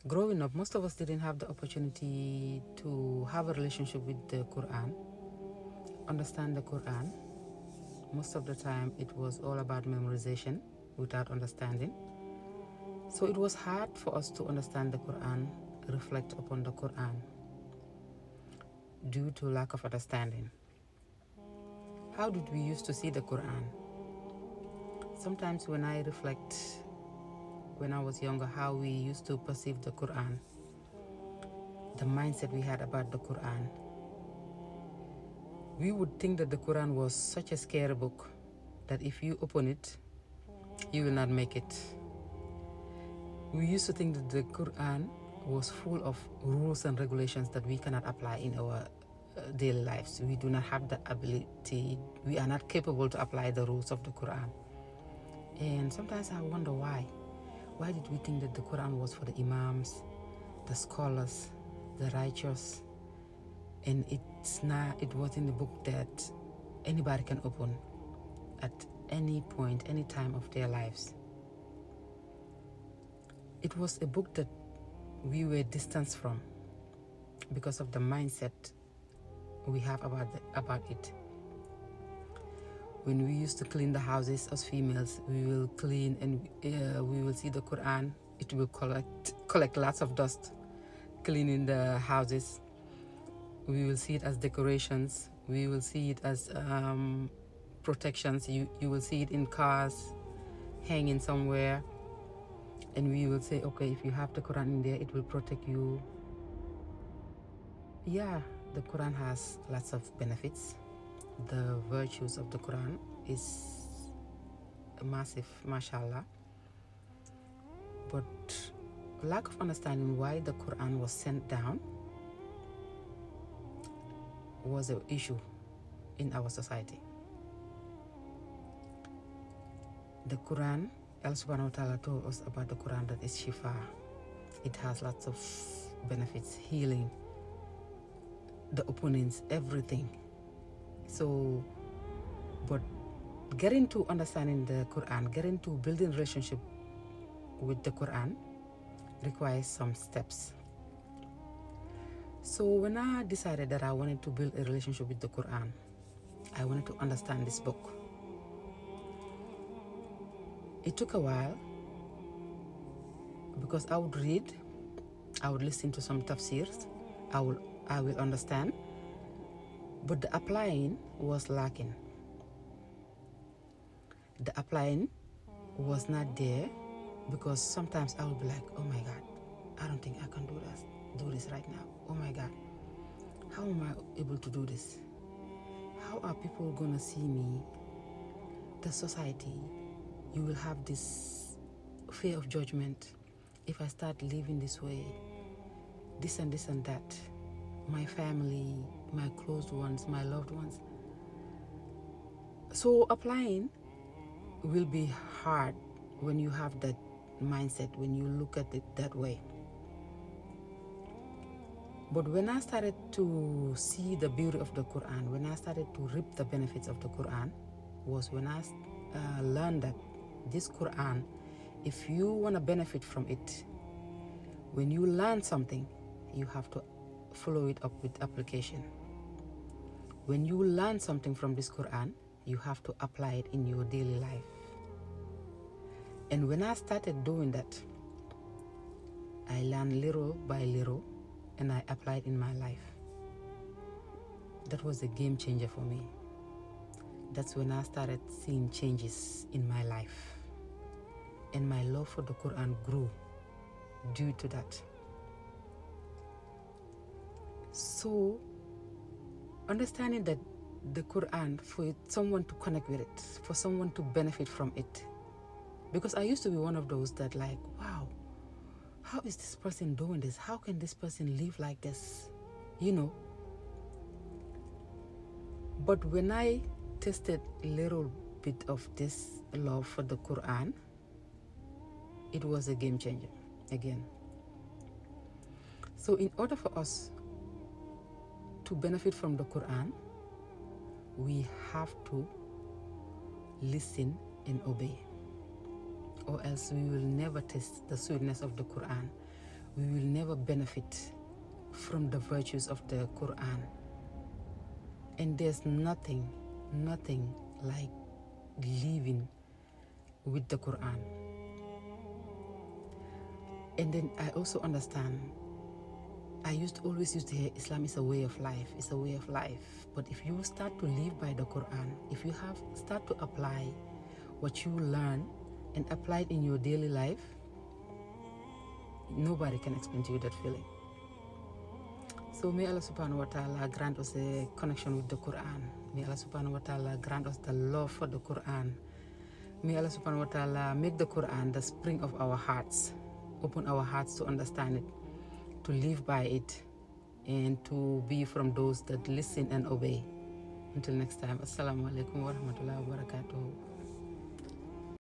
Growing up, most of us didn't have the opportunity to have a relationship with the Quran, understand the Quran. Most of the time, it was all about memorization without understanding. So it was hard for us to understand the Quran, reflect upon the Quran, due to lack of understanding. How did we used to see the Quran? Sometimes when I reflect, when I was younger, how we used to perceive the Quran, the mindset we had about the Quran, we would think that the Quran was such a scary book that if you open it, you will not make it. We used to think that the Quran was full of rules and regulations that we cannot apply in our daily lives. We do not have the ability, we are not capable to apply the rules of the Quran. And sometimes I wonder why. Why did we think that the Quran was for the imams, the scholars, the righteous, and it's not, it wasn't a book that anybody can open at any point, any time of their lives. It was a book that we were distanced from because of the mindset we have about it. When we used to clean the houses as females, we will clean and we will see the Quran. It will collect lots of dust, cleaning the houses. We will see it as decorations. We will see it as protections. You will see it in cars, hanging somewhere. And we will say, okay, if you have the Quran in there, it will protect you. Yeah, the Quran has lots of benefits. The virtues of the Quran is massive, mashallah. But lack of understanding why the Quran was sent down was an issue in our society. The Quran, Allah subhanahu wa ta'ala told us about the Quran that is shifa. It has lots of benefits, healing, the opponents, everything. So, but getting to understanding the Quran, getting to building relationship with the Quran requires some steps. So when I decided that I wanted to build a relationship with the Quran, I wanted to understand this book. It took a while because I would read, I would listen to some tafsirs, I will understand, but the applying was lacking. The applying was not there because sometimes I would be like, oh my God, I don't think I can do this right now. Oh my God, how am I able to do this? How are people gonna see me? The society, you will have this fear of judgment if I start living this way, this and that. My family, my close ones, my loved ones. So applying will be hard when you have that mindset, when you look at it that way. But when I started to see the beauty of the Quran, when I started to reap the benefits of the Quran, was when I learned that this Quran, if you want to benefit from it, when you learn something, you have to follow it up with application. When you learn something from this Quran, you have to apply it in your daily life. And when I started doing that, I learned little by little and I applied in my life. That was a game changer for me. That's when I started seeing changes in my life. And my love for the Quran grew due to that. So, understanding that the Quran, for someone to connect with it, for someone to benefit from it. Because I used to be one of those that like, wow, how is this person doing this? How can this person live like this? You know. But when I tasted a little bit of this love for the Quran, it was a game changer again. So in order for us to benefit from the Quran, we have to listen and obey, or else we will never taste the sweetness of the Quran. we will never benefit from the virtues of the Quran. And there's nothing like living with the Quran. And then I also understand, I always used to hear Islam is a way of life, it's a way of life. But if you start to live by the Quran, if you start to apply what you learn and apply it in your daily life, nobody can explain to you that feeling. So may Allah subhanahu wa ta'ala grant us a connection with the Quran. May Allah subhanahu wa ta'ala grant us the love for the Quran. May Allah subhanahu wa ta'ala make the Quran the spring of our hearts. Open our hearts to understand it, to live by it, and to be from those that listen and obey. Until next time, Assalamu alaikum wa rahmatullahi wa barakatuh.